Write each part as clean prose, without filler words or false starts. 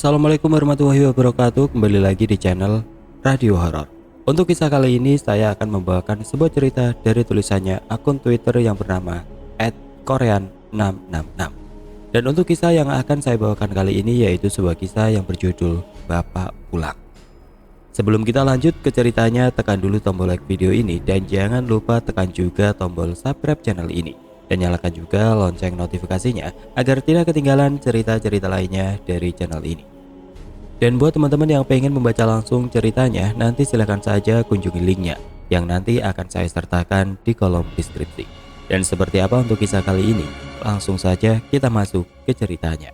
Assalamualaikum warahmatullahi wabarakatuh. Kembali lagi di channel Radio Horor. Untuk kisah kali ini saya akan membawakan sebuah cerita dari tulisannya akun Twitter yang bernama @korean666. Dan untuk kisah yang akan saya bawakan kali ini yaitu sebuah kisah yang berjudul Bapak Pulang. Sebelum kita lanjut ke ceritanya, tekan dulu tombol like video ini dan jangan lupa tekan juga tombol subscribe channel ini. Dan nyalakan juga lonceng notifikasinya agar tidak ketinggalan cerita-cerita lainnya dari channel ini. Dan buat teman-teman yang pengen membaca langsung ceritanya, nanti silahkan saja kunjungi linknya yang nanti akan saya sertakan di kolom deskripsi. Dan seperti apa untuk kisah kali ini? Langsung saja kita masuk ke ceritanya.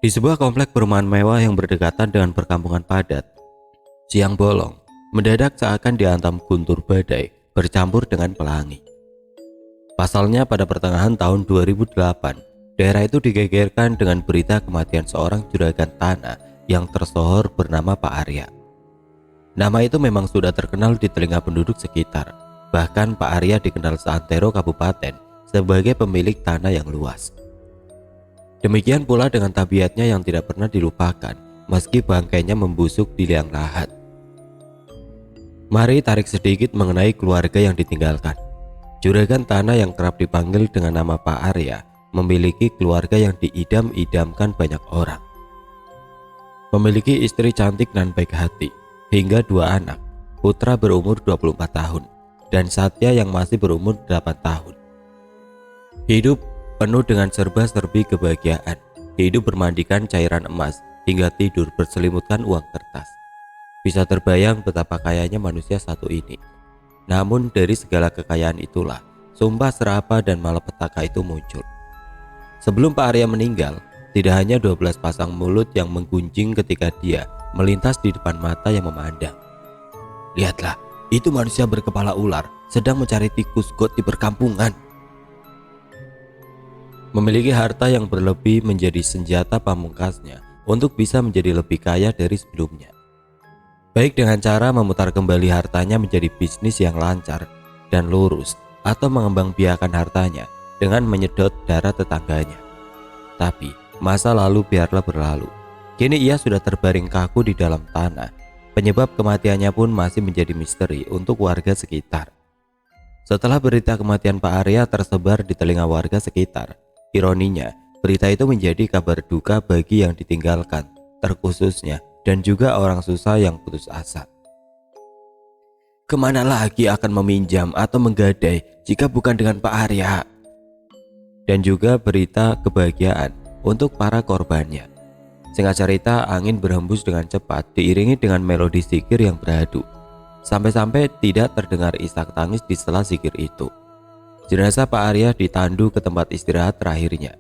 Di sebuah komplek perumahan mewah yang berdekatan dengan perkampungan padat, siang bolong mendadak seakan dihantam guntur badai bercampur dengan pelangi. Pasalnya pada pertengahan tahun 2008, daerah itu digegerkan dengan berita kematian seorang juragan tanah yang tersohor bernama Pak Arya. Nama itu memang sudah terkenal di telinga penduduk sekitar. Bahkan Pak Arya dikenal seantero kabupaten sebagai pemilik tanah yang luas. Demikian pula dengan tabiatnya yang tidak pernah dilupakan meski bangkainya membusuk di liang lahat. Mari tarik sedikit mengenai keluarga yang ditinggalkan. Juragan tanah yang kerap dipanggil dengan nama Pak Arya memiliki keluarga yang diidam-idamkan banyak orang. Memiliki istri cantik dan baik hati, hingga 2 anak, putra berumur 24 tahun, dan Satya yang masih berumur 8 tahun. Hidup penuh dengan serba-serbi kebahagiaan, hidup bermandikan cairan emas, hingga tidur berselimutkan uang kertas. Bisa terbayang betapa kayanya manusia satu ini. Namun dari segala kekayaan itulah sumpah serapah dan malapetaka itu muncul. Sebelum Pak Arya meninggal, tidak hanya 12 pasang mulut yang menggunjing ketika dia melintas di depan mata yang memandang. Lihatlah, itu manusia berkepala ular sedang mencari tikus got di perkampungan. Memiliki harta yang berlebih menjadi senjata pamungkasnya untuk bisa menjadi lebih kaya dari sebelumnya. Baik dengan cara memutar kembali hartanya menjadi bisnis yang lancar dan lurus, atau mengembangbiakan hartanya dengan menyedot darah tetangganya. Tapi masa lalu biarlah berlalu. Kini ia sudah terbaring kaku di dalam tanah. Penyebab kematiannya pun masih menjadi misteri untuk warga sekitar. Setelah berita kematian Pak Arya tersebar di telinga warga sekitar, ironinya berita itu menjadi kabar duka bagi yang ditinggalkan, terkhususnya dan juga orang susah yang putus asa. Kemana lagi akan meminjam atau menggadai jika bukan dengan Pak Arya? Dan juga berita kebahagiaan untuk para korbannya. Singkat cerita, angin berhembus dengan cepat diiringi dengan melodi zikir yang beradu. Sampai-sampai tidak terdengar isak tangis di sela zikir itu. Jenazah Pak Arya ditandu ke tempat istirahat terakhirnya.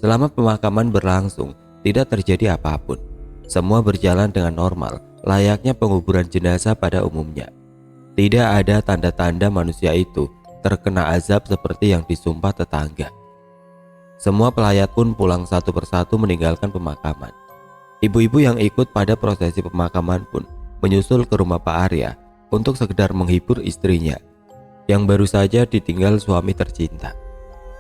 Selama pemakaman berlangsung, tidak terjadi apapun. Semua berjalan dengan normal, layaknya penguburan jenazah pada umumnya. Tidak ada tanda-tanda manusia itu terkena azab seperti yang disumpah tetangga. Semua pelayat pun pulang satu persatu meninggalkan pemakaman. Ibu-ibu yang ikut pada prosesi pemakaman pun menyusul ke rumah Pak Arya untuk sekedar menghibur istrinya yang baru saja ditinggal suami tercinta.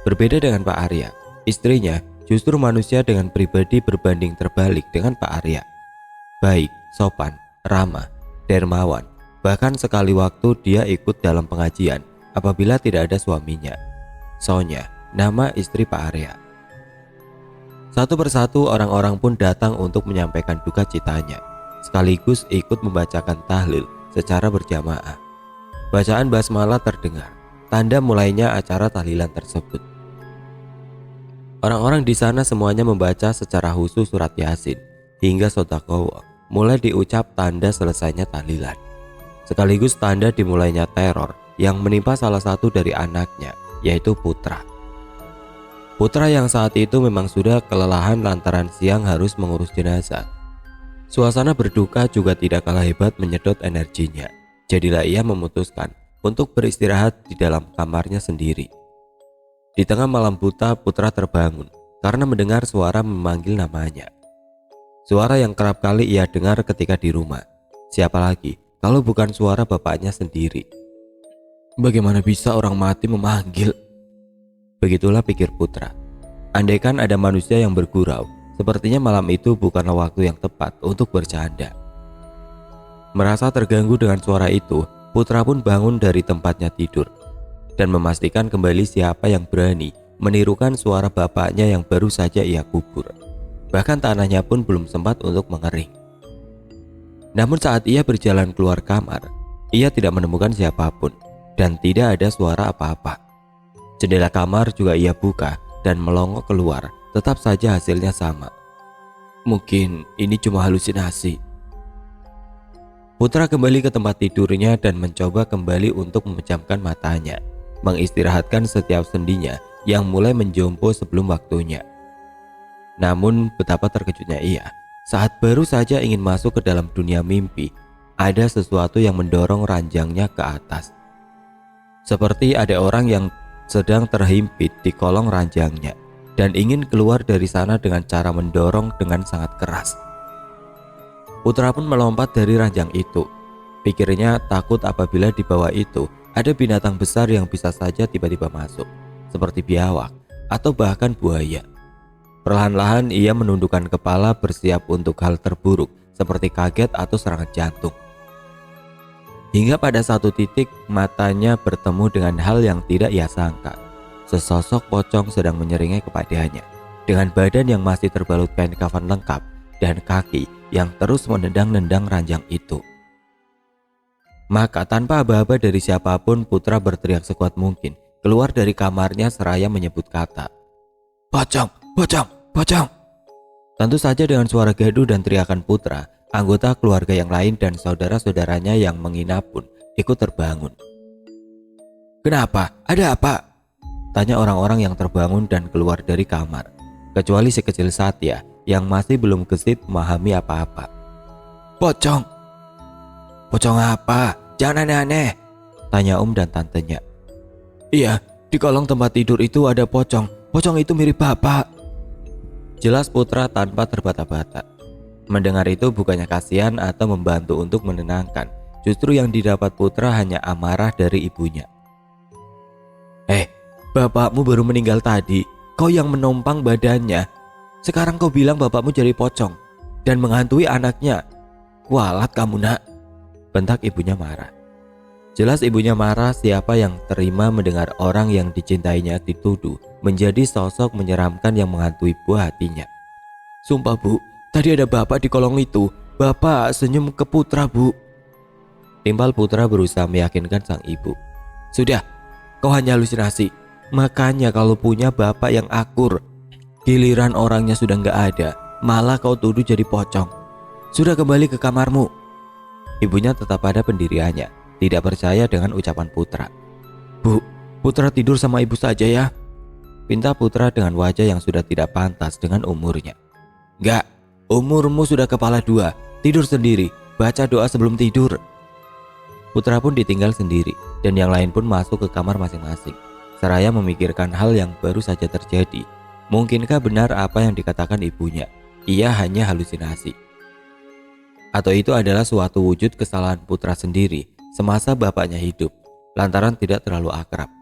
Berbeda dengan Pak Arya, istrinya justru manusia dengan pribadi berbanding terbalik dengan Pak Arya. Baik, sopan, ramah, dermawan, bahkan sekali waktu dia ikut dalam pengajian apabila tidak ada suaminya. Sonya, nama istri Pak Arya. Satu persatu orang-orang pun datang untuk menyampaikan duka citanya, sekaligus ikut membacakan tahlil secara berjamaah. Bacaan basmalah terdengar, tanda mulainya acara tahlilan tersebut. Orang-orang di sana semuanya membaca secara khusus surat Yasin hingga Sodakowo mulai diucap tanda selesainya tahlilan. Sekaligus tanda dimulainya teror yang menimpa salah satu dari anaknya, yaitu Putra. Putra yang saat itu memang sudah kelelahan lantaran siang harus mengurus jenazah. Suasana berduka juga tidak kalah hebat menyedot energinya. Jadilah ia memutuskan untuk beristirahat di dalam kamarnya sendiri. Di tengah malam buta, Putra terbangun karena mendengar suara memanggil namanya. Suara yang kerap kali ia dengar ketika di rumah. Siapa lagi kalau bukan suara bapaknya sendiri. Bagaimana bisa orang mati memanggil? Begitulah pikir Putra. Andaikan ada manusia yang bergurau, sepertinya malam itu bukanlah waktu yang tepat untuk bercanda. Merasa terganggu dengan suara itu, Putra pun bangun dari tempatnya tidur dan memastikan kembali siapa yang berani menirukan suara bapaknya yang baru saja ia kubur. Bahkan tanahnya pun belum sempat untuk mengering. Namun saat ia berjalan keluar kamar, ia tidak menemukan siapapun dan tidak ada suara apa-apa. Jendela kamar juga ia buka dan melongok keluar, tetap saja hasilnya sama. Mungkin ini cuma halusinasi. Putra kembali ke tempat tidurnya dan mencoba kembali untuk memejamkan matanya, mengistirahatkan setiap sendinya yang mulai menjompo sebelum waktunya. Namun betapa terkejutnya ia saat baru saja ingin masuk ke dalam dunia mimpi, ada sesuatu yang mendorong ranjangnya ke atas. Seperti ada orang yang sedang terhimpit di kolong ranjangnya dan ingin keluar dari sana dengan cara mendorong dengan sangat keras. Putra pun melompat dari ranjang itu. Pikirnya takut apabila di bawah itu ada binatang besar yang bisa saja tiba-tiba masuk, seperti biawak atau bahkan buaya. Perlahan-lahan ia menundukkan kepala bersiap untuk hal terburuk seperti kaget atau serangan jantung. Hingga pada satu titik matanya bertemu dengan hal yang tidak ia sangka. Sesosok pocong sedang menyeringai kepadanya dengan badan yang masih terbalut kain kafan lengkap dan kaki yang terus menendang-nendang ranjang itu. Maka tanpa aba-aba dari siapapun, Putra berteriak sekuat mungkin keluar dari kamarnya seraya menyebut kata, "Pocong, pocong, pocong!" Tentu saja dengan suara gaduh dan teriakan Putra, anggota keluarga yang lain dan saudara-saudaranya yang menginap pun ikut terbangun. "Kenapa? Ada apa?" tanya orang-orang yang terbangun dan keluar dari kamar, kecuali si kecil Satya yang masih belum gesit memahami apa-apa. "Pocong." "Pocong apa? Jangan aneh-aneh," tanya dan tantenya. "Iya, di kolong tempat tidur itu ada pocong. Pocong itu mirip bapak," jelas Putra tanpa terbata-bata. Mendengar itu bukannya kasihan atau membantu untuk menenangkan, justru yang didapat Putra hanya amarah dari ibunya. Bapakmu baru meninggal tadi, kau yang menompang badannya. Sekarang kau bilang bapakmu jadi pocong dan menghantui anaknya. Kualat kamu nak," bentak ibunya marah. Jelas ibunya marah siapa yang terima mendengar orang yang dicintainya dituduh menjadi sosok menyeramkan yang menghantui buah hatinya. "Sumpah bu, tadi ada bapak di kolong itu. Bapak senyum ke Putra bu," timpal Putra berusaha meyakinkan sang ibu. "Sudah, kau hanya halusinasi. Makanya kalau punya bapak yang akur, giliran orangnya sudah nggak ada, malah kau tuduh jadi pocong. Sudah, kembali ke kamarmu." Ibunya tetap pada pendiriannya, tidak percaya dengan ucapan Putra. "Bu, Putra tidur sama ibu saja ya," pinta Putra dengan wajah yang sudah tidak pantas dengan umurnya. "Nggak, umurmu sudah kepala dua, tidur sendiri, baca doa sebelum tidur." Putra pun ditinggal sendiri dan yang lain pun masuk ke kamar masing-masing, seraya memikirkan hal yang baru saja terjadi. Mungkinkah benar apa yang dikatakan ibunya? Ia hanya halusinasi. Atau itu adalah suatu wujud kesalahan Putra sendiri semasa bapaknya hidup, lantaran tidak terlalu akrab.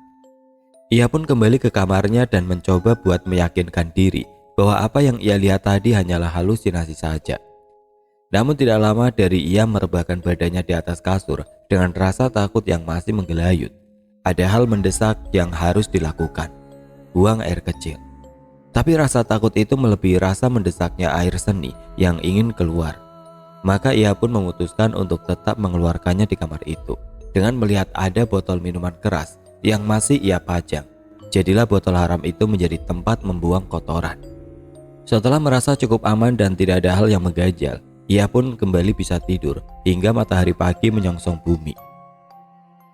Ia pun kembali ke kamarnya dan mencoba buat meyakinkan diri bahwa apa yang ia lihat tadi hanyalah halusinasi saja. Namun tidak lama dari ia merebahkan badannya di atas kasur dengan rasa takut yang masih menggelayut. Ada hal mendesak yang harus dilakukan, buang air kecil. Tapi rasa takut itu melebihi rasa mendesaknya air seni yang ingin keluar. Maka ia pun memutuskan untuk tetap mengeluarkannya di kamar itu. Dengan melihat ada botol minuman keras yang masih ia pajang, jadilah botol haram itu menjadi tempat membuang kotoran. Setelah merasa cukup aman dan tidak ada hal yang mengganjal, ia pun kembali bisa tidur hingga matahari pagi menyongsong bumi.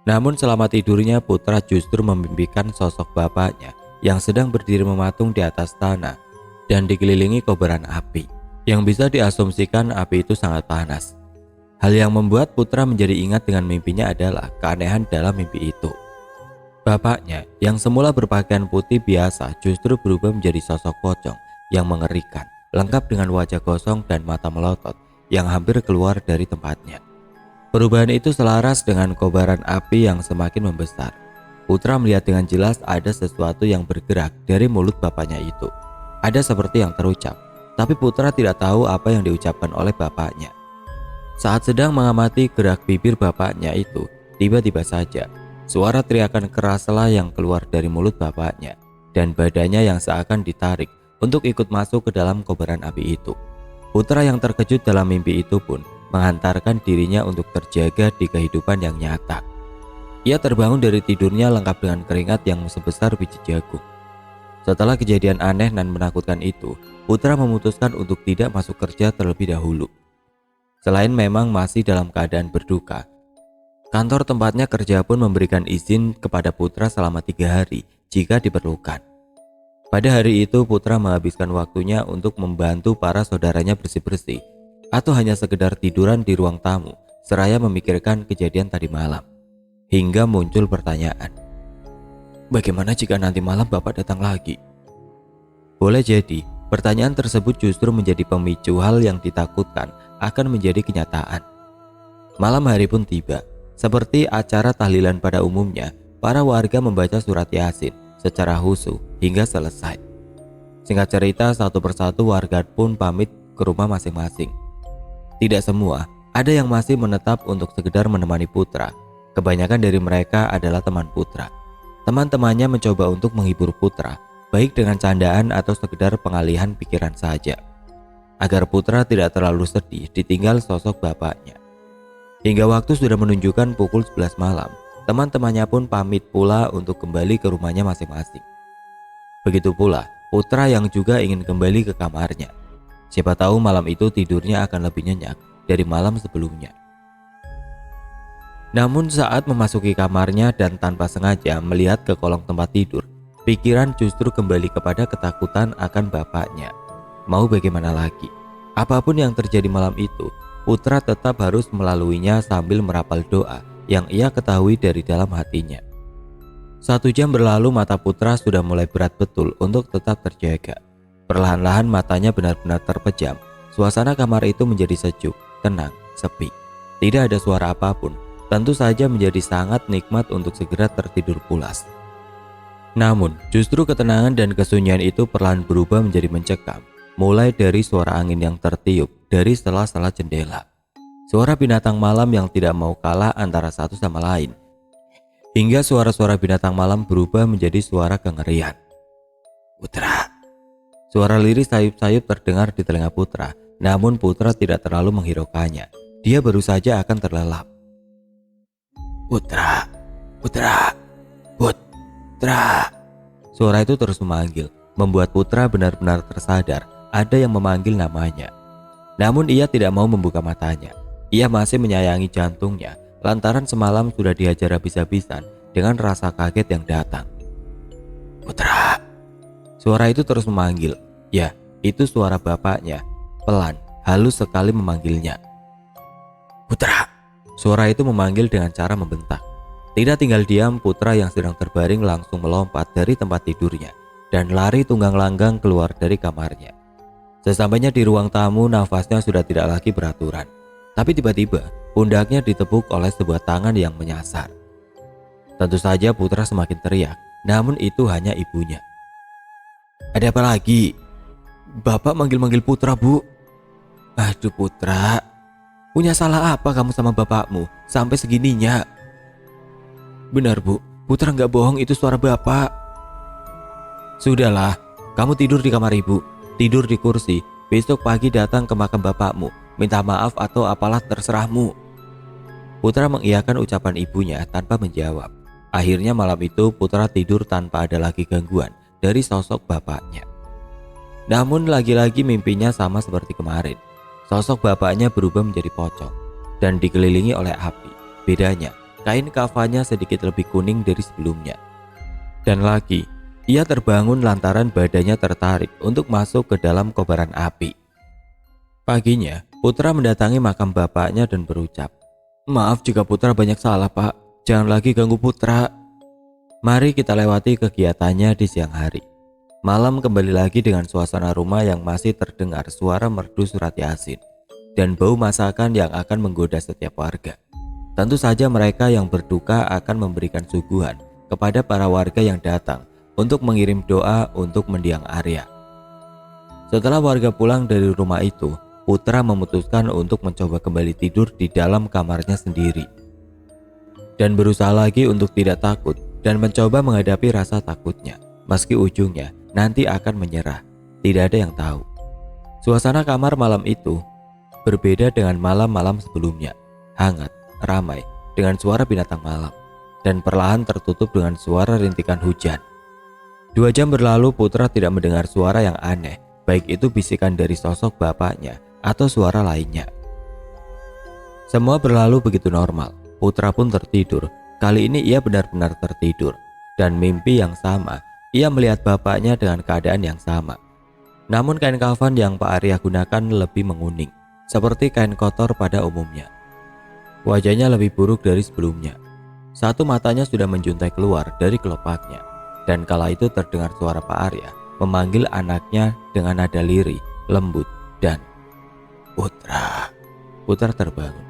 Namun selama tidurnya Putra justru memimpikan sosok bapaknya yang sedang berdiri mematung di atas tanah dan dikelilingi kobaran api, yang bisa diasumsikan api itu sangat panas. Hal yang membuat Putra menjadi ingat dengan mimpinya adalah keanehan dalam mimpi itu. Bapaknya yang semula berpakaian putih biasa justru berubah menjadi sosok pocong yang mengerikan, lengkap dengan wajah gosong dan mata melotot yang hampir keluar dari tempatnya. Perubahan itu selaras dengan kobaran api yang semakin membesar. Putra melihat dengan jelas ada sesuatu yang bergerak dari mulut bapaknya itu. Ada seperti yang terucap, tapi Putra tidak tahu apa yang diucapkan oleh bapaknya. Saat sedang mengamati gerak bibir bapaknya itu, tiba-tiba saja suara teriakan keraslah yang keluar dari mulut bapaknya, dan badannya yang seakan ditarik untuk ikut masuk ke dalam kobaran api itu. Putra yang terkejut dalam mimpi itu pun menghantarkan dirinya untuk terjaga di kehidupan yang nyata. Ia terbangun dari tidurnya lengkap dengan keringat yang sebesar biji jagung. Setelah kejadian aneh dan menakutkan itu, Putra memutuskan untuk tidak masuk kerja terlebih dahulu. Selain memang masih dalam keadaan berduka, kantor tempatnya kerja pun memberikan izin kepada Putra selama 3 hari jika diperlukan. Pada hari itu Putra menghabiskan waktunya untuk membantu para saudaranya bersih-bersih atau hanya sekedar tiduran di ruang tamu seraya memikirkan kejadian tadi malam. Hingga muncul pertanyaan, bagaimana jika nanti malam Bapak datang lagi? Boleh jadi pertanyaan tersebut justru menjadi pemicu hal yang ditakutkan akan menjadi kenyataan. Malam hari pun tiba. Seperti acara tahlilan pada umumnya, para warga membaca surat Yasin secara khusyuk hingga selesai. Singkat cerita, satu persatu warga pun pamit ke rumah masing-masing. Tidak semua, ada yang masih menetap untuk sekedar menemani Putra. Kebanyakan dari mereka adalah teman Putra. Teman-temannya mencoba untuk menghibur Putra, baik dengan candaan atau sekedar pengalihan pikiran saja, agar Putra tidak terlalu sedih ditinggal sosok bapaknya. Hingga waktu sudah menunjukkan pukul 11 malam, teman-temannya pun pamit pula untuk kembali ke rumahnya masing-masing. Begitu pula Putra yang juga ingin kembali ke kamarnya. Siapa tahu malam itu tidurnya akan lebih nyenyak dari malam sebelumnya. Namun saat memasuki kamarnya dan tanpa sengaja melihat ke kolong tempat tidur, pikiran justru kembali kepada ketakutan akan bapaknya. Mau bagaimana lagi? Apapun yang terjadi malam itu, Putra tetap harus melaluinya sambil merapal doa yang ia ketahui dari dalam hatinya. 1 jam berlalu, mata Putra sudah mulai berat betul untuk tetap terjaga. Perlahan-lahan matanya benar-benar terpejam. Suasana kamar itu menjadi sejuk, tenang, sepi. Tidak ada suara apapun. Tentu saja menjadi sangat nikmat untuk segera tertidur pulas. Namun, justru ketenangan dan kesunyian itu perlahan berubah menjadi mencekam. Mulai dari suara angin yang tertiup dari sela-sela jendela, suara binatang malam yang tidak mau kalah antara satu sama lain, hingga suara-suara binatang malam berubah menjadi suara kengerian. Putra. Suara lirih sayup-sayup terdengar di telinga Putra, namun Putra tidak terlalu menghiraukannya. Dia baru saja akan terlelap. Putra, Putra, Putra. Suara itu terus memanggil, membuat Putra benar-benar tersadar ada yang memanggil namanya. Namun ia tidak mau membuka matanya. Ia masih menyayangi jantungnya lantaran semalam sudah dihajar habis-habisan dengan rasa kaget yang datang. Putra. Suara itu terus memanggil. Ya, itu suara bapaknya. Pelan, halus sekali memanggilnya. Putra. Suara itu memanggil dengan cara membentak. Tidak tinggal diam, Putra yang sedang terbaring langsung melompat dari tempat tidurnya dan lari tunggang langgang keluar dari kamarnya. Sesampainya di ruang tamu, nafasnya sudah tidak lagi beraturan. Tapi tiba-tiba pundaknya ditepuk oleh sebuah tangan yang menyasar. Tentu saja Putra semakin teriak, namun itu hanya ibunya. Ada apa lagi? Bapak manggil-manggil Putra, Bu. Aduh Putra, punya salah apa kamu sama bapakmu sampai segininya? Benar Bu, Putra nggak bohong, itu suara bapak. Sudahlah, kamu tidur di kamar ibu, tidur di kursi. Besok pagi datang ke makam bapakmu, minta maaf atau apalah terserahmu. Putra mengiyakan ucapan ibunya tanpa menjawab. Akhirnya malam itu Putra tidur tanpa ada lagi gangguan dari sosok bapaknya. Namun lagi-lagi mimpinya sama seperti kemarin. Sosok bapaknya berubah menjadi pocong dan dikelilingi oleh api. Bedanya, kain kafannya sedikit lebih kuning dari sebelumnya. Dan lagi, ia terbangun lantaran badannya tertarik untuk masuk ke dalam kobaran api. Paginya, Putra mendatangi makam bapaknya dan berucap, "Maaf jika Putra banyak salah, Pak. Jangan lagi ganggu Putra." Mari kita lewati kegiatannya di siang hari. Malam kembali lagi dengan suasana rumah yang masih terdengar suara merdu surat Yasin dan bau masakan yang akan menggoda setiap warga. Tentu saja mereka yang berduka akan memberikan suguhan kepada para warga yang datang untuk mengirim doa untuk mendiang Arya. Setelah warga pulang dari rumah itu, Putra memutuskan untuk mencoba kembali tidur di dalam kamarnya sendiri dan berusaha lagi untuk tidak takut dan mencoba menghadapi rasa takutnya, meski ujungnya nanti akan menyerah. Tidak ada yang tahu. Suasana kamar malam itu berbeda dengan malam-malam sebelumnya, hangat, ramai, dengan suara binatang malam, dan perlahan tertutup dengan suara rintikan hujan. 2 jam berlalu, Putra tidak mendengar suara yang aneh, baik itu bisikan dari sosok bapaknya atau suara lainnya. Semua berlalu begitu normal. Putra pun tertidur. Kali ini ia benar-benar tertidur, dan mimpi yang sama, ia melihat bapaknya dengan keadaan yang sama. Namun kain kafan yang Pak Arya gunakan lebih menguning, seperti kain kotor pada umumnya. Wajahnya lebih buruk dari sebelumnya. Satu matanya sudah menjuntai keluar dari kelopaknya, dan kala itu terdengar suara Pak Arya memanggil anaknya dengan nada lirih, lembut, dan "Putra." Putra terbangun.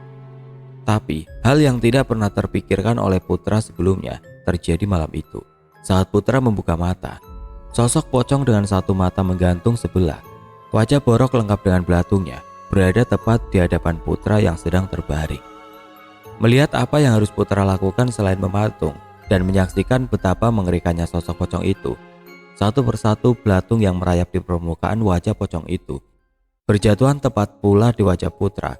Tapi hal yang tidak pernah terpikirkan oleh Putra sebelumnya terjadi malam itu. Saat Putra membuka mata, sosok pocong dengan satu mata menggantung sebelah, wajah borok lengkap dengan belatungnya, berada tepat di hadapan Putra yang sedang terbaring. Melihat apa yang harus Putra lakukan selain mematung dan menyaksikan betapa mengerikannya sosok pocong itu, satu persatu belatung yang merayap di permukaan wajah pocong itu berjatuhan tepat pula di wajah Putra,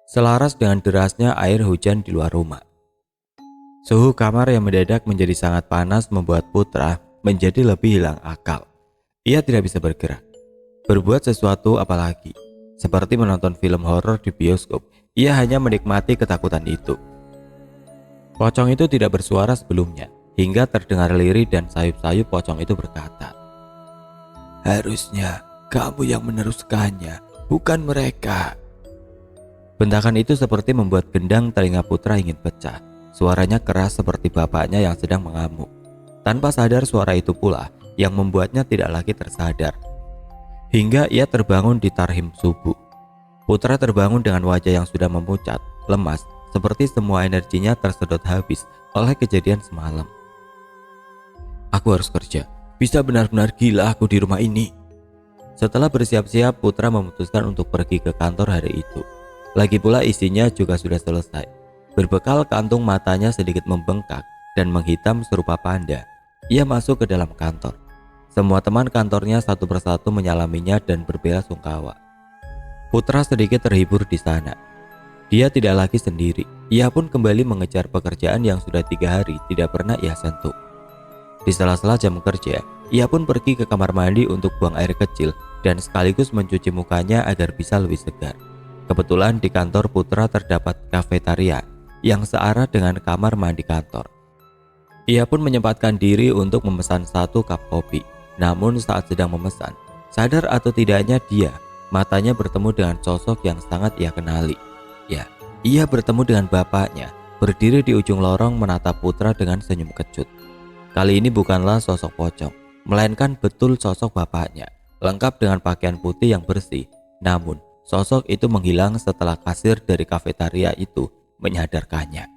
selaras dengan derasnya air hujan di luar rumah. Suhu kamar yang mendadak menjadi sangat panas membuat Putra menjadi lebih hilang akal. Ia tidak bisa bergerak, berbuat sesuatu apalagi. Seperti menonton film horor di bioskop, ia hanya menikmati ketakutan itu. Pocong itu tidak bersuara sebelumnya, hingga terdengar lirih dan sayup-sayup pocong itu berkata, "Harusnya kamu yang meneruskannya, bukan mereka." Bentakan itu seperti membuat gendang telinga Putra ingin pecah. Suaranya keras seperti bapaknya yang sedang mengamuk. Tanpa sadar suara itu pula yang membuatnya tidak lagi tersadar. Hingga ia terbangun di tarhim subuh. Putra terbangun dengan wajah yang sudah memucat, lemas, seperti semua energinya tersedot habis oleh kejadian semalam. "Aku harus kerja, bisa benar-benar gila aku di rumah ini." Setelah bersiap-siap, Putra memutuskan untuk pergi ke kantor hari itu. Lagi pula isinya juga sudah selesai. Berbekal kantung matanya sedikit membengkak dan menghitam serupa panda, ia masuk ke dalam kantor. Semua teman kantornya satu persatu menyalaminya dan berbela-sungkawa. Putra sedikit terhibur di sana. Dia tidak lagi sendiri. Ia pun kembali mengejar pekerjaan yang sudah 3 hari tidak pernah ia sentuh. Di sela-sela jam kerja, ia pun pergi ke kamar mandi untuk buang air kecil dan sekaligus mencuci mukanya agar bisa lebih segar. Kebetulan di kantor Putra terdapat kafetaria yang searah dengan kamar mandi kantor. Ia pun menyempatkan diri untuk memesan 1 cup kopi. Namun saat sedang memesan, sadar atau tidaknya matanya bertemu dengan sosok yang sangat ia kenali. Ya, ia bertemu dengan bapaknya, berdiri di ujung lorong menatap Putra dengan senyum kecut. Kali ini bukanlah sosok pocong, melainkan betul sosok bapaknya, lengkap dengan pakaian putih yang bersih. Namun sosok itu menghilang setelah kasir dari kafetaria itu menyadarkannya.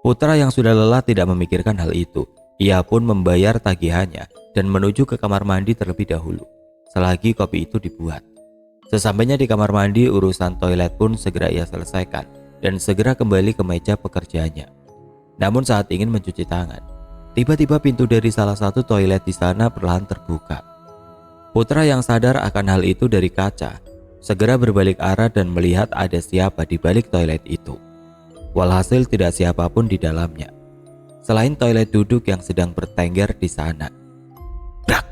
Putra yang sudah lelah tidak memikirkan hal itu. Ia pun membayar tagihannya dan menuju ke kamar mandi terlebih dahulu, selagi kopi itu dibuat. Sesampainya di kamar mandi, urusan toilet pun segera ia selesaikan dan segera kembali ke meja pekerjaannya. Namun saat ingin mencuci tangan, tiba-tiba pintu dari salah satu toilet di sana perlahan terbuka. Putra yang sadar akan hal itu dari kaca, segera berbalik arah dan melihat ada siapa di balik toilet itu. Walhasil tidak siapapun di dalamnya, selain toilet duduk yang sedang bertengger di sana. Brak!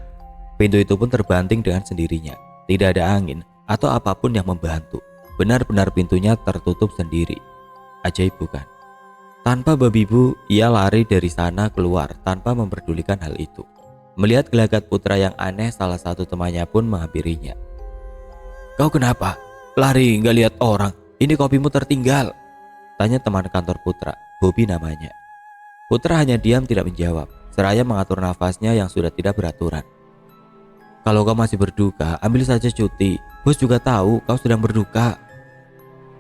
Pintu itu pun terbanting dengan sendirinya. Tidak ada angin atau apapun yang membantu. Benar-benar pintunya tertutup sendiri. Ajaib bukan? Tanpa babibu, ia lari dari sana keluar tanpa memperdulikan hal itu. Melihat gelagat Putra yang aneh, salah satu temannya pun menghampirinya. "Kau kenapa? Lari nggak lihat orang? Ini kopimu tertinggal," tanya teman kantor Putra, Bobby namanya. Putra hanya diam tidak menjawab, seraya mengatur nafasnya yang sudah tidak beraturan. "Kalau kau masih berduka, ambil saja cuti. Bos juga tahu kau sedang berduka,"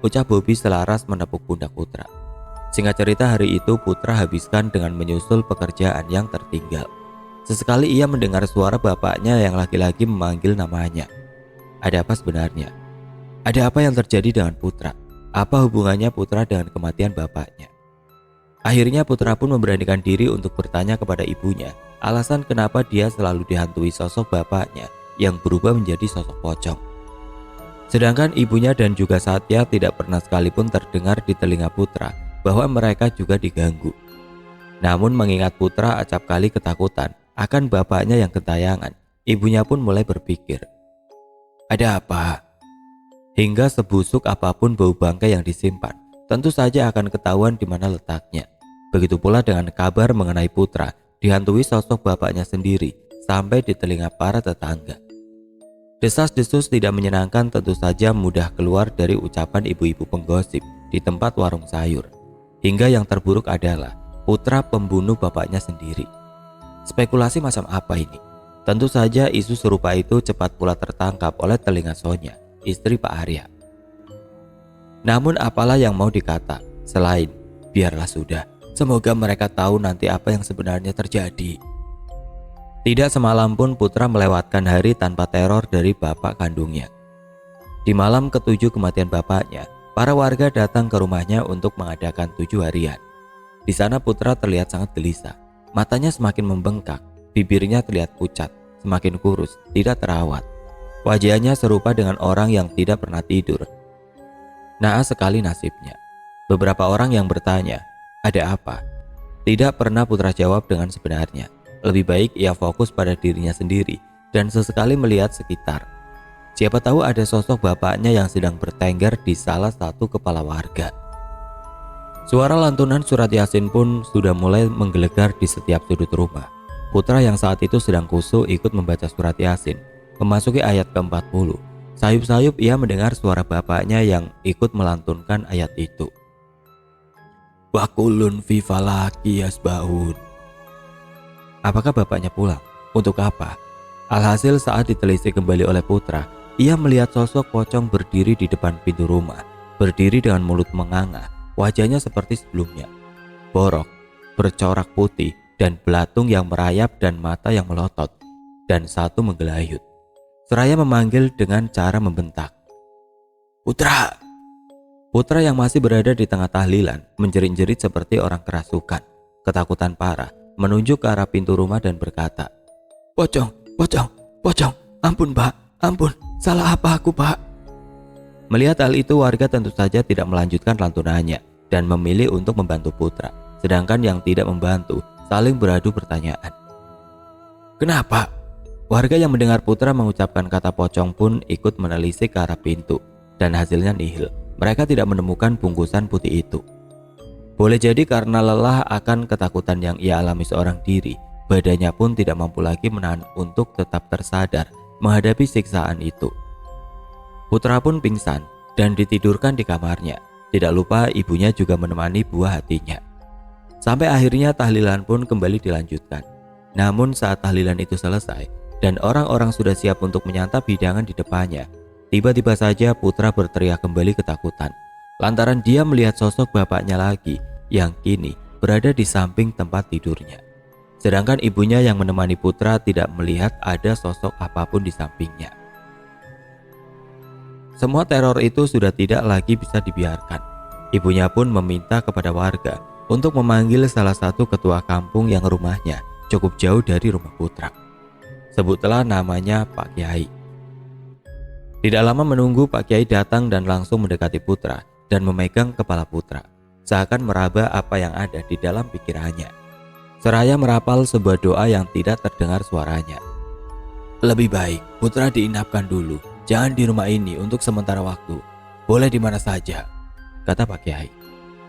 ucap Bobby selaras menepuk pundak Putra. Singkat cerita, hari itu Putra habiskan dengan menyusul pekerjaan yang tertinggal. Sesekali ia mendengar suara bapaknya yang laki-laki memanggil namanya. Ada apa sebenarnya? Ada apa yang terjadi dengan Putra? Apa hubungannya Putra dengan kematian bapaknya? Akhirnya Putra pun memberanikan diri untuk bertanya kepada ibunya alasan kenapa dia selalu dihantui sosok bapaknya yang berubah menjadi sosok pocong. Sedangkan ibunya dan juga Satya tidak pernah sekalipun terdengar di telinga Putra bahwa mereka juga diganggu. Namun mengingat Putra acap kali ketakutan akan bapaknya yang gentayangan, ibunya pun mulai berpikir, ada apa? Hingga sebusuk apapun bau bangkai yang disimpan, tentu saja akan ketahuan di mana letaknya. Begitu pula dengan kabar mengenai Putra dihantui sosok bapaknya sendiri sampai di telinga para tetangga. Desas-desus tidak menyenangkan tentu saja mudah keluar dari ucapan ibu-ibu penggosip di tempat warung sayur. Hingga yang terburuk adalah Putra pembunuh bapaknya sendiri. Spekulasi macam apa ini? Tentu saja isu serupa itu cepat pula tertangkap oleh telinga Sonya, istri Pak Arya. Namun apalah yang mau dikata selain biarlah sudah, semoga mereka tahu nanti apa yang sebenarnya terjadi. Tidak semalam pun Putra melewatkan hari tanpa teror dari bapak kandungnya. Di malam ke-7 kematian bapaknya, para warga datang ke rumahnya untuk mengadakan 7 harian. Di sana Putra terlihat sangat gelisah, matanya semakin membengkak, bibirnya terlihat pucat, semakin kurus, tidak terawat. Wajahnya serupa dengan orang yang tidak pernah tidur. Naas sekali nasibnya. Beberapa orang yang bertanya, ada apa? Tidak pernah Putra jawab dengan sebenarnya. Lebih baik ia fokus pada dirinya sendiri dan sesekali melihat sekitar. Siapa tahu ada sosok bapaknya yang sedang bertengger di salah satu kepala warga. Suara lantunan surat Yasin pun sudah mulai menggelegar di setiap sudut rumah. Putra yang saat itu sedang khusyuk ikut membaca surat Yasin, memasuki ayat ke-40. Sayup-sayup ia mendengar suara bapaknya yang ikut melantunkan ayat itu. Wa kullun fi falaki yasbaun. Apakah bapaknya pulang? Untuk apa? Alhasil saat ditelisik kembali oleh Putra, ia melihat sosok pocong berdiri di depan pintu rumah, berdiri dengan mulut menganga, wajahnya seperti sebelumnya. Borok, bercorak putih, dan belatung yang merayap dan mata yang melotot, dan satu menggelayut. Seraya memanggil dengan cara membentak. Putra! Putra yang masih berada di tengah tahlilan menjerit-jerit seperti orang kerasukan, ketakutan parah, menunjuk ke arah pintu rumah dan berkata, Pocong, pocong, pocong, ampun pak, ampun, salah apa aku pak? Melihat hal itu warga tentu saja tidak melanjutkan lantunannya dan memilih untuk membantu Putra, sedangkan yang tidak membantu saling beradu pertanyaan. Kenapa? Warga yang mendengar Putra mengucapkan kata pocong pun ikut menelisik ke arah pintu dan hasilnya nihil, mereka tidak menemukan bungkusan putih itu. Boleh jadi karena lelah akan ketakutan yang ia alami seorang diri, badannya pun tidak mampu lagi menahan untuk tetap tersadar menghadapi siksaan itu. Putra pun pingsan dan ditidurkan di kamarnya. Tidak lupa ibunya juga menemani buah hatinya. Sampai akhirnya tahlilan pun kembali dilanjutkan. Namun saat tahlilan itu selesai dan orang-orang sudah siap untuk menyantap hidangan di depannya, tiba-tiba saja Putra berteriak kembali ketakutan lantaran dia melihat sosok bapaknya lagi yang kini berada di samping tempat tidurnya. Sedangkan ibunya yang menemani Putra tidak melihat ada sosok apapun di sampingnya. Semua teror itu sudah tidak lagi bisa dibiarkan. Ibunya pun meminta kepada warga untuk memanggil salah satu ketua kampung yang rumahnya cukup jauh dari rumah Putra. Sebutlah namanya Pak Kiai. Tidak lama menunggu, Pak Kiai datang dan langsung mendekati Putra dan memegang kepala Putra, seakan meraba apa yang ada di dalam pikirannya. Seraya merapal sebuah doa yang tidak terdengar suaranya. Lebih baik Putra diinapkan dulu, jangan di rumah ini untuk sementara waktu. Boleh di mana saja, kata Pak Kiai.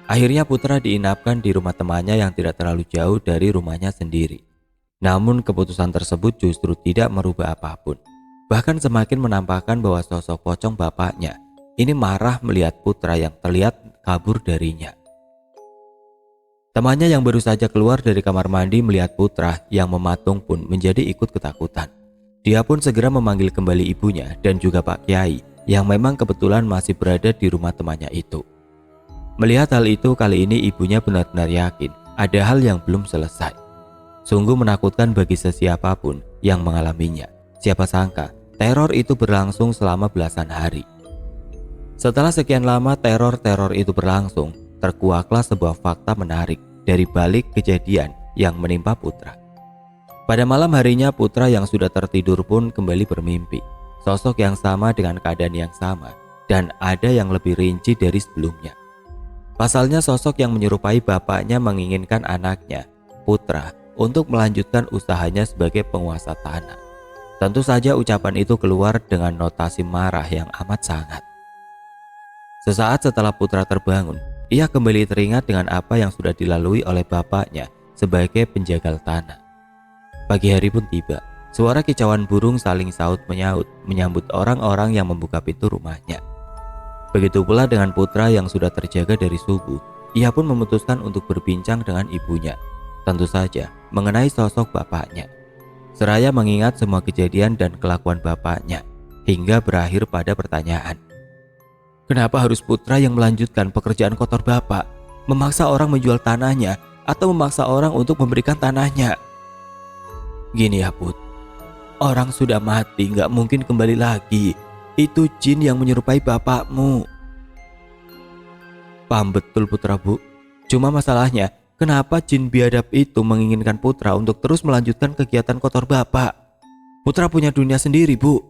Akhirnya Putra diinapkan di rumah temannya yang tidak terlalu jauh dari rumahnya sendiri. Namun keputusan tersebut justru tidak merubah apapun. Bahkan semakin menampakkan bahwa sosok pocong bapaknya ini marah melihat Putra yang terlihat kabur darinya. Temannya yang baru saja keluar dari kamar mandi melihat Putra yang mematung pun menjadi ikut ketakutan. Dia pun segera memanggil kembali ibunya dan juga Pak Kiai yang memang kebetulan masih berada di rumah temannya itu. Melihat hal itu, kali ini ibunya benar-benar yakin ada hal yang belum selesai. Sungguh menakutkan bagi sesiapapun yang mengalaminya. Siapa sangka teror itu berlangsung selama belasan hari. Setelah sekian lama teror-teror itu berlangsung, terkuaklah sebuah fakta menarik dari balik kejadian yang menimpa Putra. Pada malam harinya, Putra yang sudah tertidur pun kembali bermimpi. Sosok yang sama dengan keadaan yang sama, dan ada yang lebih rinci dari sebelumnya. Pasalnya sosok yang menyerupai bapaknya menginginkan anaknya, Putra, untuk melanjutkan usahanya sebagai penguasa tanah. Tentu saja ucapan itu keluar dengan notasi marah yang amat sangat. Sesaat setelah Putra terbangun, ia kembali teringat dengan apa yang sudah dilalui oleh bapaknya sebagai penjagal tanah. Pagi hari pun tiba, suara kicauan burung saling saut menyaut menyambut orang-orang yang membuka pintu rumahnya. Begitu pula dengan Putra yang sudah terjaga dari subuh. Ia pun memutuskan untuk berbincang dengan ibunya, tentu saja mengenai sosok bapaknya. Seraya mengingat semua kejadian dan kelakuan bapaknya, hingga berakhir pada pertanyaan. Kenapa harus Putra yang melanjutkan pekerjaan kotor bapak, memaksa orang menjual tanahnya, atau memaksa orang untuk memberikan tanahnya? Gini ya Put, orang sudah mati gak mungkin kembali lagi. Itu jin yang menyerupai bapakmu. Paham betul Putra Bu. Cuma masalahnya, kenapa jin biadab itu menginginkan Putra untuk terus melanjutkan kegiatan kotor bapak? Putra punya dunia sendiri Bu.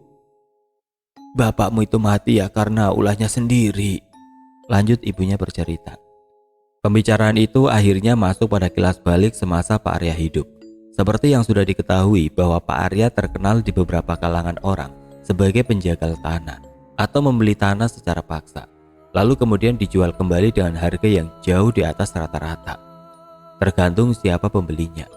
Bapakmu itu mati ya karena ulahnya sendiri, lanjut ibunya bercerita. Pembicaraan itu akhirnya masuk pada kilas balik semasa Pak Arya hidup. Seperti yang sudah diketahui bahwa Pak Arya terkenal di beberapa kalangan orang sebagai penjagal tanah atau membeli tanah secara paksa, lalu kemudian dijual kembali dengan harga yang jauh di atas rata-rata, tergantung siapa pembelinya.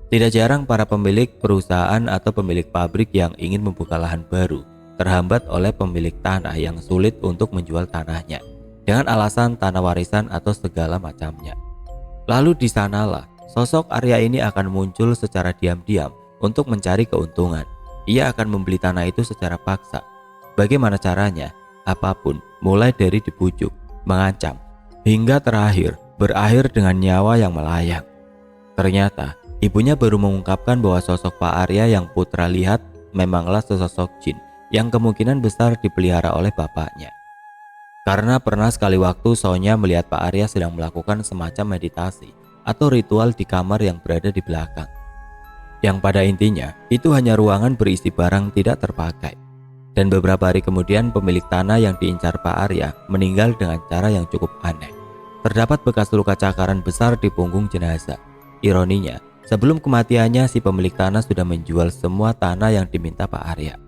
Tidak jarang para pemilik perusahaan atau pemilik pabrik yang ingin membuka lahan baru terhambat oleh pemilik tanah yang sulit untuk menjual tanahnya dengan alasan tanah warisan atau segala macamnya. Lalu di sanalah sosok Arya ini akan muncul secara diam-diam untuk mencari keuntungan. Ia akan membeli tanah itu secara paksa. Bagaimana caranya? Apapun, mulai dari dibujuk, mengancam, hingga berakhir dengan nyawa yang melayang. Ternyata, ibunya baru mengungkapkan bahwa sosok Pak Arya yang Putra lihat memanglah sesosok jin yang kemungkinan besar dipelihara oleh bapaknya. Karena pernah sekali waktu Sonya melihat Pak Arya sedang melakukan semacam meditasi atau ritual di kamar yang berada di belakang. Yang pada intinya itu hanya ruangan berisi barang tidak terpakai. Dan beberapa hari kemudian pemilik tanah yang diincar Pak Arya meninggal dengan cara yang cukup aneh. Terdapat bekas luka cakaran besar di punggung jenazah. Ironinya, sebelum kematiannya si pemilik tanah sudah menjual semua tanah yang diminta Pak Arya.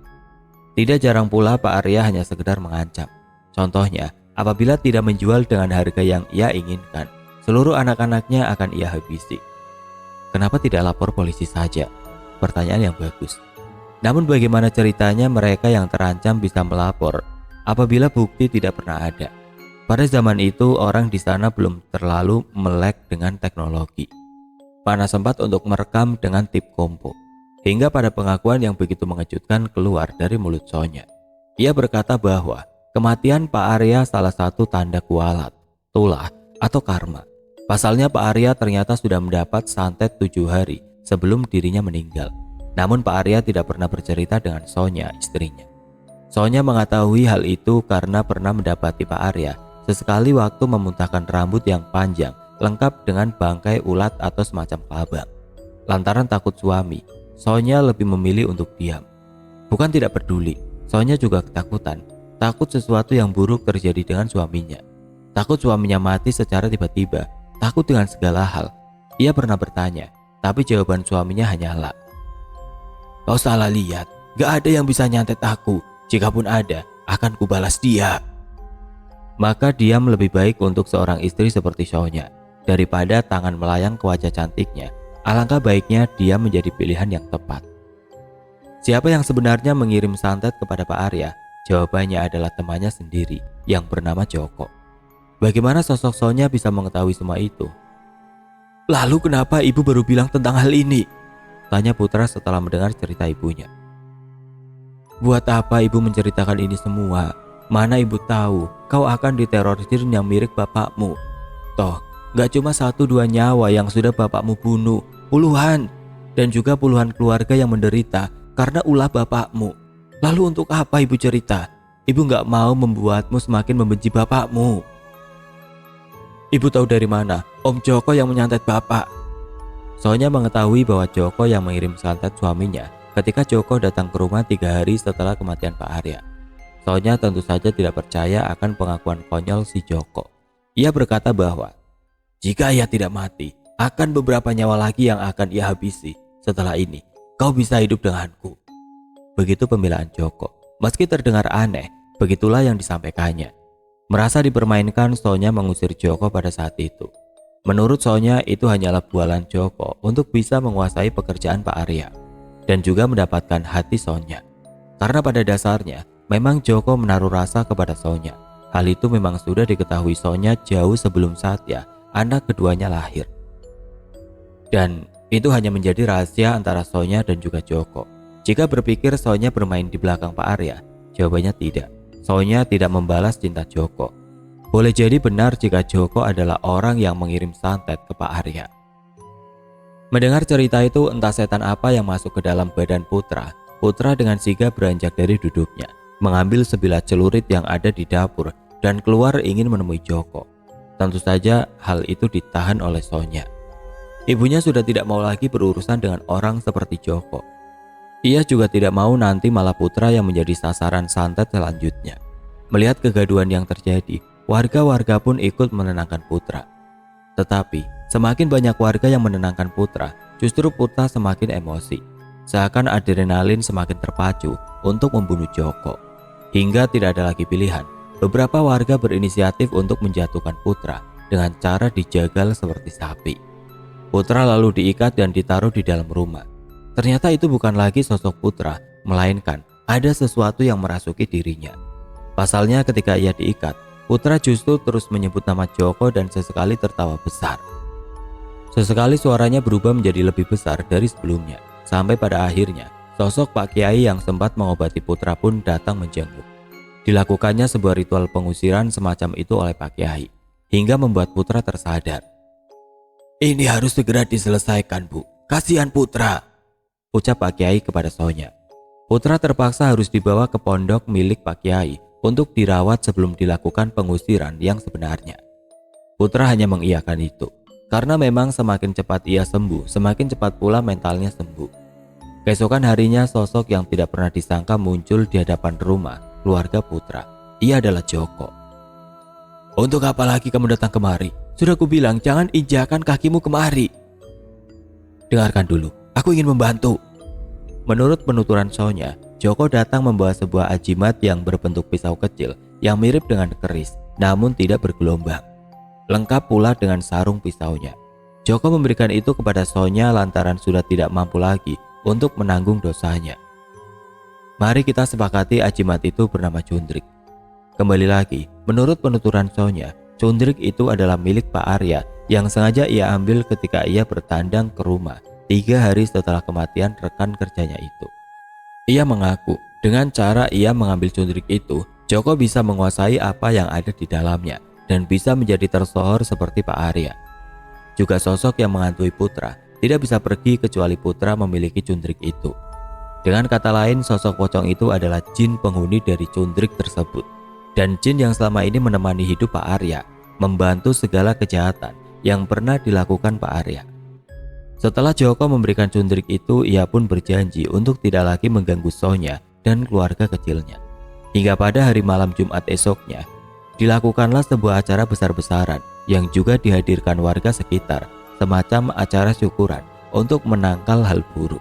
Tidak jarang pula Pak Arya hanya sekedar mengancam. Contohnya, apabila tidak menjual dengan harga yang ia inginkan, seluruh anak-anaknya akan ia habisi. Kenapa tidak lapor polisi saja? Pertanyaan yang bagus. Namun bagaimana ceritanya mereka yang terancam bisa melapor apabila bukti tidak pernah ada? Pada zaman itu orang di sana belum terlalu melek dengan teknologi. Mana sempat untuk merekam dengan tip kompo. Hingga pada pengakuan yang begitu mengejutkan keluar dari mulut Sonya. Ia berkata bahwa kematian Pak Arya salah satu tanda kualat, tulah, atau karma. Pasalnya Pak Arya ternyata sudah mendapat santet 7 hari sebelum dirinya meninggal. Namun Pak Arya tidak pernah bercerita dengan Sonya, istrinya. Sonya mengetahui hal itu karena pernah mendapati Pak Arya sesekali waktu memuntahkan rambut yang panjang lengkap dengan bangkai ulat atau semacam kelabang. Lantaran takut suami, Sonya lebih memilih untuk diam. Bukan tidak peduli, Sonya juga ketakutan, takut sesuatu yang buruk terjadi dengan suaminya. Takut suaminya mati secara tiba-tiba. Takut dengan segala hal. Ia pernah bertanya, tapi jawaban suaminya hanyalah, "Kau salah lihat, gak ada yang bisa nyantet aku. Jikapun ada, akan kubalas dia." Maka diam lebih baik untuk seorang istri seperti Sonya. Daripada tangan melayang ke wajah cantiknya, alangkah baiknya dia menjadi pilihan yang tepat. Siapa yang sebenarnya mengirim santet kepada Pak Arya? Jawabannya adalah temannya sendiri yang bernama Joko. Bagaimana sosok Sonya bisa mengetahui semua itu? Lalu kenapa ibu baru bilang tentang hal ini? Tanya Putra setelah mendengar cerita ibunya. Buat apa ibu menceritakan ini semua? Mana ibu tahu kau akan diteror jin yang mirip bapakmu. Toh, gak cuma 1-2 nyawa yang sudah bapakmu bunuh, puluhan. Dan juga puluhan keluarga yang menderita karena ulah bapakmu. Lalu untuk apa ibu cerita? Ibu gak mau membuatmu semakin membenci bapakmu. Ibu tahu dari mana Om Joko yang menyantet bapak? Sonya mengetahui bahwa Joko yang mengirim santet suaminya ketika Joko datang ke rumah 3 hari setelah kematian Pak Arya. Sonya tentu saja tidak percaya akan pengakuan konyol si Joko. Ia berkata bahwa jika ia tidak mati, akan beberapa nyawa lagi yang akan ia habisi. Setelah ini, kau bisa hidup denganku. Begitu pembelaan Joko. Meski terdengar aneh, begitulah yang disampaikannya. Merasa dipermainkan, Sonya mengusir Joko pada saat itu. Menurut Sonya, itu hanyalah bualan Joko untuk bisa menguasai pekerjaan Pak Arya dan juga mendapatkan hati Sonya. Karena pada dasarnya, memang Joko menaruh rasa kepada Sonya. Hal itu memang sudah diketahui Sonya jauh sebelum Satya, anak keduanya, lahir. Dan itu hanya menjadi rahasia antara Sonya dan juga Joko. Jika berpikir Sonya bermain di belakang Pak Arya, jawabannya tidak. Sonya tidak membalas cinta Joko. Boleh jadi benar jika Joko adalah orang yang mengirim santet ke Pak Arya. Mendengar cerita itu, entah setan apa yang masuk ke dalam badan Putra. Putra dengan sigap beranjak dari duduknya, mengambil sebilah celurit yang ada di dapur dan keluar ingin menemui Joko. Tentu saja hal itu ditahan oleh Sonya. Ibunya sudah tidak mau lagi berurusan dengan orang seperti Joko. Ia juga tidak mau nanti malah Putra yang menjadi sasaran santet selanjutnya. Melihat kegaduhan yang terjadi, warga-warga pun ikut menenangkan Putra. Tetapi, semakin banyak warga yang menenangkan Putra, justru Putra semakin emosi. Seakan adrenalin semakin terpacu untuk membunuh Joko. Hingga tidak ada lagi pilihan, beberapa warga berinisiatif untuk menjatuhkan Putra dengan cara dijagal seperti sapi. Putra lalu diikat dan ditaruh di dalam rumah. Ternyata itu bukan lagi sosok Putra, melainkan ada sesuatu yang merasuki dirinya. Pasalnya ketika ia diikat, Putra justru terus menyebut nama Joko dan sesekali tertawa besar. Sesekali suaranya berubah menjadi lebih besar dari sebelumnya, sampai pada akhirnya sosok Pak Kiai yang sempat mengobati Putra pun datang menjenguk. Dilakukannya sebuah ritual pengusiran semacam itu oleh Pak Kiai, hingga membuat Putra tersadar. "Ini harus segera diselesaikan, Bu. Kasihan Putra," ucap Pak Kiai kepada Sonya. Putra terpaksa harus dibawa ke pondok milik Pak Kiai untuk dirawat sebelum dilakukan pengusiran yang sebenarnya. Putra hanya mengiyakan itu, karena memang semakin cepat ia sembuh, semakin cepat pula mentalnya sembuh. Keesokan harinya sosok yang tidak pernah disangka muncul di hadapan rumah keluarga Putra. Ia adalah Joko. "Untuk apa lagi kamu datang kemari? Sudah kubilang jangan injakan kakimu kemari." "Dengarkan dulu, aku ingin membantu." Menurut penuturan Sonya, Joko datang membawa sebuah ajimat yang berbentuk pisau kecil yang mirip dengan keris, namun tidak bergelombang. Lengkap pula dengan sarung pisaunya. Joko memberikan itu kepada Sonya lantaran sudah tidak mampu lagi untuk menanggung dosanya. Mari kita sepakati ajimat itu bernama Cundrik. Kembali lagi, menurut penuturan Sonya, Cundrik itu adalah milik Pak Arya yang sengaja ia ambil ketika ia bertandang ke rumah 3 hari setelah kematian rekan kerjanya itu. Ia mengaku dengan cara ia mengambil cundrik itu, Joko bisa menguasai apa yang ada di dalamnya dan bisa menjadi tersohor seperti Pak Arya. Juga sosok yang menghantui Putra tidak bisa pergi kecuali Putra memiliki cundrik itu. Dengan kata lain, sosok pocong itu adalah jin penghuni dari cundrik tersebut. Dan jin yang selama ini menemani hidup Pak Arya, membantu segala kejahatan yang pernah dilakukan Pak Arya. Setelah Joko memberikan cundrik itu, ia pun berjanji untuk tidak lagi mengganggu Sonya dan keluarga kecilnya. Hingga pada hari malam Jumat esoknya, dilakukanlah sebuah acara besar-besaran yang juga dihadirkan warga sekitar, semacam acara syukuran untuk menangkal hal buruk.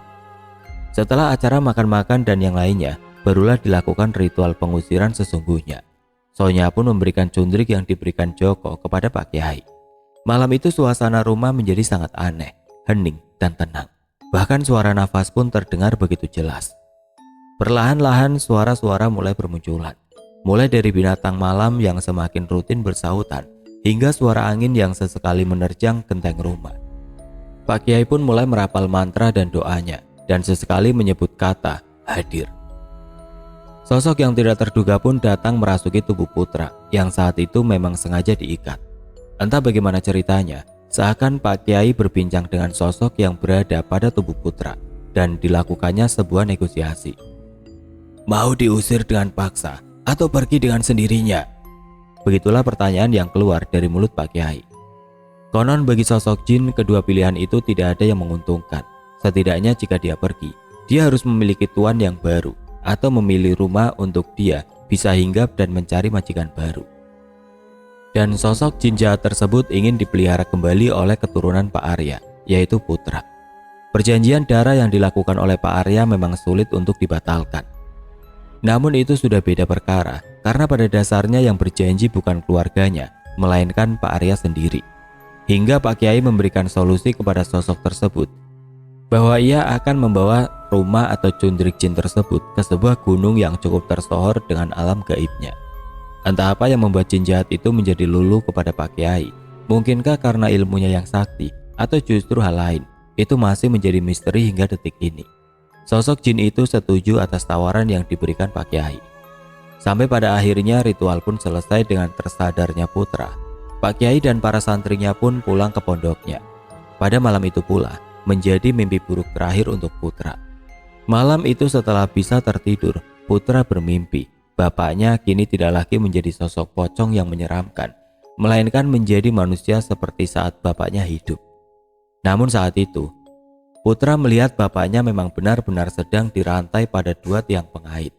Setelah acara makan-makan dan yang lainnya, barulah dilakukan ritual pengusiran sesungguhnya. Sonya pun memberikan cundrik yang diberikan Joko kepada Pak Kiai. Malam itu suasana rumah menjadi sangat aneh, hening dan tenang. Bahkan suara nafas pun terdengar begitu jelas. Perlahan-lahan suara-suara mulai bermunculan. Mulai dari binatang malam yang semakin rutin bersahutan, hingga suara angin yang sesekali menerjang genteng rumah. Pak Kiai pun mulai merapal mantra dan doanya, dan sesekali menyebut kata hadir. Sosok yang tidak terduga pun datang merasuki tubuh Putra yang saat itu memang sengaja diikat. Entah bagaimana ceritanya, seakan Pak Kiai berbincang dengan sosok yang berada pada tubuh Putra dan dilakukannya sebuah negosiasi. Mau diusir dengan paksa atau pergi dengan sendirinya? Begitulah pertanyaan yang keluar dari mulut Pak Kiai. Konon bagi sosok jin, kedua pilihan itu tidak ada yang menguntungkan. Setidaknya jika dia pergi, dia harus memiliki tuan yang baru atau memilih rumah untuk dia bisa hinggap dan mencari majikan baru. Dan sosok jin jahat tersebut ingin dipelihara kembali oleh keturunan Pak Arya, yaitu Putra. Perjanjian darah yang dilakukan oleh Pak Arya memang sulit untuk dibatalkan. Namun itu sudah beda perkara, karena pada dasarnya yang berjanji bukan keluarganya, melainkan Pak Arya sendiri. Hingga Pak Kiai memberikan solusi kepada sosok tersebut, bahwa ia akan membawa rumah atau cundrik jin tersebut ke sebuah gunung yang cukup tersohor dengan alam gaibnya. Entah apa yang membuat jin jahat itu menjadi luluh kepada Pak Kiai. Mungkinkah karena ilmunya yang sakti atau justru hal lain? Itu masih menjadi misteri hingga detik ini. Sosok jin itu setuju atas tawaran yang diberikan Pak Kiai. Sampai pada akhirnya ritual pun selesai dengan tersadarnya Putra. Pak Kiai dan para santrinya pun pulang ke pondoknya. Pada malam itu pula menjadi mimpi buruk terakhir untuk Putra. Malam itu setelah bisa tertidur, Putra bermimpi bapaknya kini tidak lagi menjadi sosok pocong yang menyeramkan, melainkan menjadi manusia seperti saat bapaknya hidup. Namun saat itu, Putra melihat bapaknya memang benar-benar sedang dirantai pada dua tiang pengait.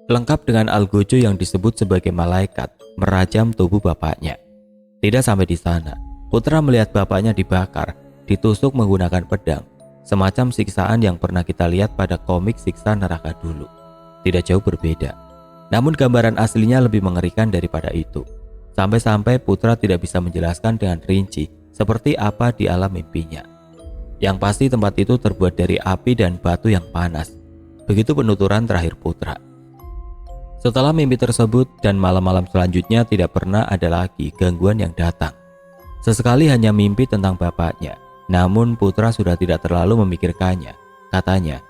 Lengkap dengan algojo yang disebut sebagai malaikat merajam tubuh bapaknya. Tidak sampai di sana, Putra melihat bapaknya dibakar, ditusuk menggunakan pedang, semacam siksaan yang pernah kita lihat pada komik siksa neraka dulu. Tidak jauh berbeda, namun gambaran aslinya lebih mengerikan daripada itu. Sampai-sampai Putra tidak bisa menjelaskan dengan rinci seperti apa di alam mimpinya. Yang pasti tempat itu terbuat dari api dan batu yang panas. Begitu penuturan terakhir Putra. Setelah mimpi tersebut dan malam-malam selanjutnya tidak pernah ada lagi gangguan yang datang. Sesekali hanya mimpi tentang bapaknya. Namun Putra sudah tidak terlalu memikirkannya. Katanya,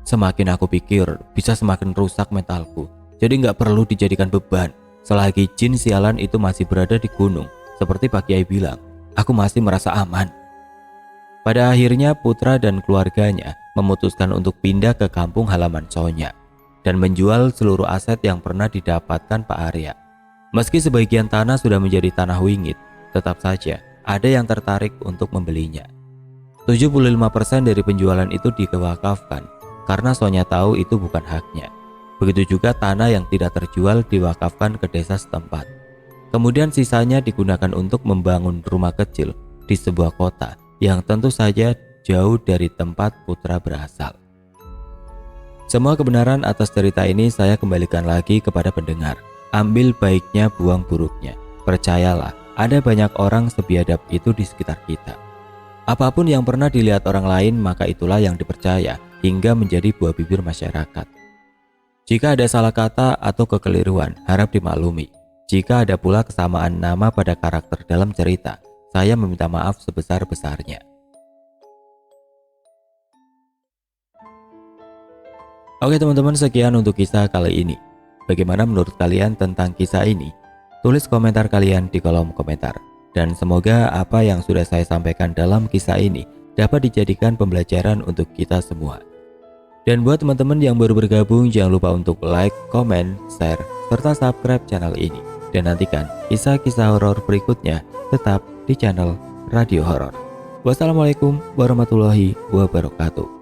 semakin aku pikir bisa semakin rusak mentalku. Jadi nggak perlu dijadikan beban. Selagi jin sialan itu masih berada di gunung, seperti Pak Kiai bilang, aku masih merasa aman. Pada akhirnya Putra dan keluarganya memutuskan untuk pindah ke kampung halaman Sonya dan menjual seluruh aset yang pernah didapatkan Pak Arya. Meski sebagian tanah sudah menjadi tanah wingit, tetap saja ada yang tertarik untuk membelinya. 75% dari penjualan itu diwakafkan karena Sonya tahu itu bukan haknya. Begitu juga tanah yang tidak terjual diwakafkan ke desa setempat. Kemudian sisanya digunakan untuk membangun rumah kecil di sebuah kota yang tentu saja jauh dari tempat Putra berasal. Semua kebenaran atas cerita ini saya kembalikan lagi kepada pendengar. Ambil baiknya, buang buruknya. Percayalah, ada banyak orang sebiadab itu di sekitar kita. Apapun yang pernah dilihat orang lain, maka itulah yang dipercaya hingga menjadi buah bibir masyarakat. Jika ada salah kata atau kekeliruan, harap dimaklumi. Jika ada pula kesamaan nama pada karakter dalam cerita, saya meminta maaf sebesar-besarnya. Oke teman-teman, sekian untuk kisah kali ini. Bagaimana menurut kalian tentang kisah ini? Tulis komentar kalian di kolom komentar. Dan semoga apa yang sudah saya sampaikan dalam kisah ini dapat dijadikan pembelajaran untuk kita semua. Dan buat teman-teman yang baru bergabung, jangan lupa untuk like, comment, share, serta subscribe channel ini. Dan nantikan kisah-kisah horor berikutnya tetap di channel Radio Horor. Wassalamualaikum warahmatullahi wabarakatuh.